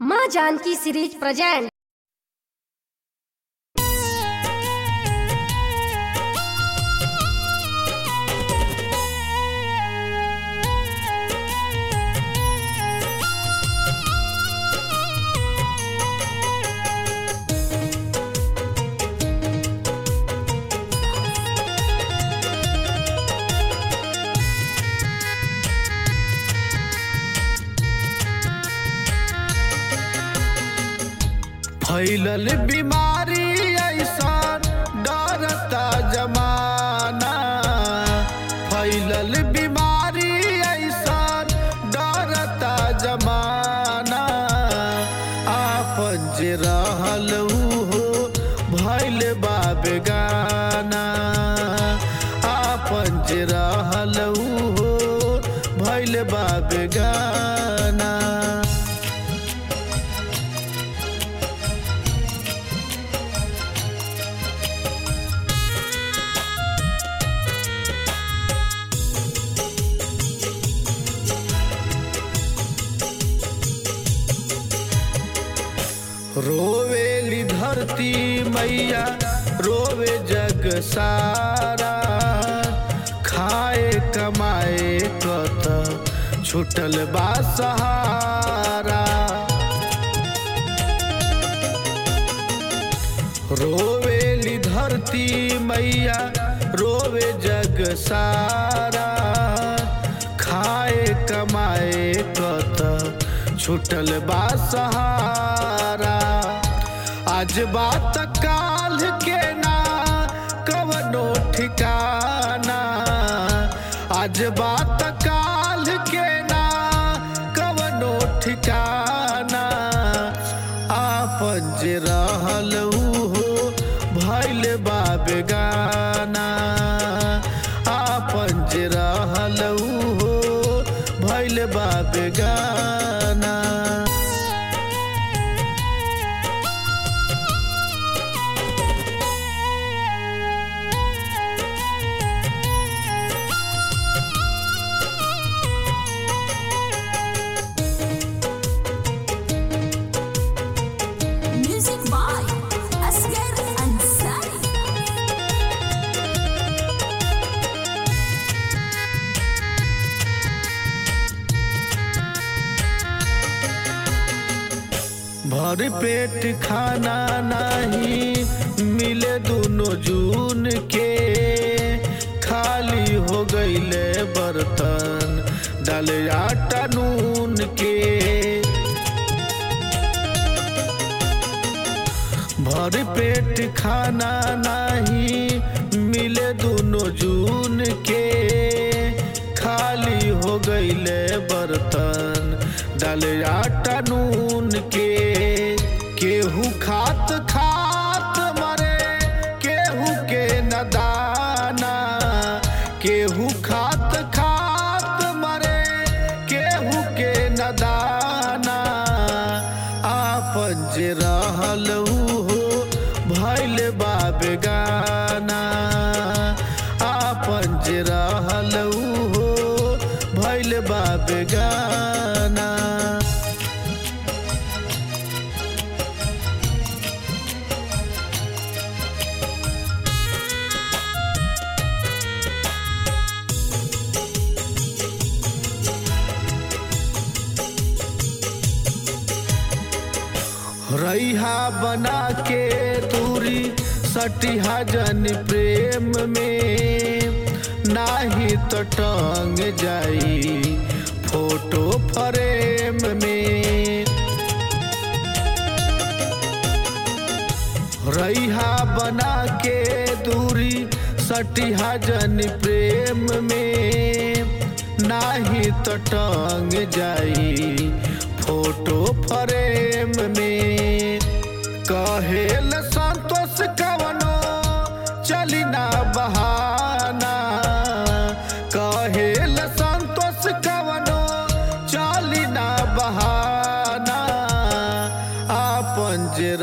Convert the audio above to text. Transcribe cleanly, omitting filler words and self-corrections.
माँ Janaki series present. फैलल बीमारी ऐसा डरता जमाना, फैलल बीमारी ऐसा डरता जमाना। आपन जे रहल हो भइल बा बेगाना, आपन जे रहल हो भइल बा बेगाना। रोवेली धरती मैया रोवे जग सारा, खाए कमाए कत छुटल बा सहारा। रोवेली धरती मैया रोवे जग सारा, खाए कमाए कत छुटल बा सहारा। आज बात काल के ना कवनो ठिकाना, आज बात काल के ना कवनो ठिकाना। आपन जे रहल हो भइल बा बेगाना, आपन जे रहल हो भइल बा बेगाना। भर पेट खाना नहीं मिले दोनों जून के, खाली हो गईले बर्तन डाल आटा नून के। भर पेट खाना नहीं मिले दोनों जून के, खाली हो गईले बर्तन डाल आटा नून के। केहू खात खात मरे केहू के न दाना, केहू खात खात मरे केहू के न दाना। आपन जे रहल हो भइल बा बेगाना, आपन जे रहल हो भइल बा बेगाना। रैहा बना के दूरी सटिहा जन प्रेम में, नाही तो टंग जाई फोटो फ्रेम में। रैहा बना के दूरी सटिहा जन प्रेम में, नाही तो टंग जाई फोटो फ्रेम में। कहेल संतोष कवनो चली ना बहाना, कहेल संतोष कवनो चली ना बहाना। आपन जे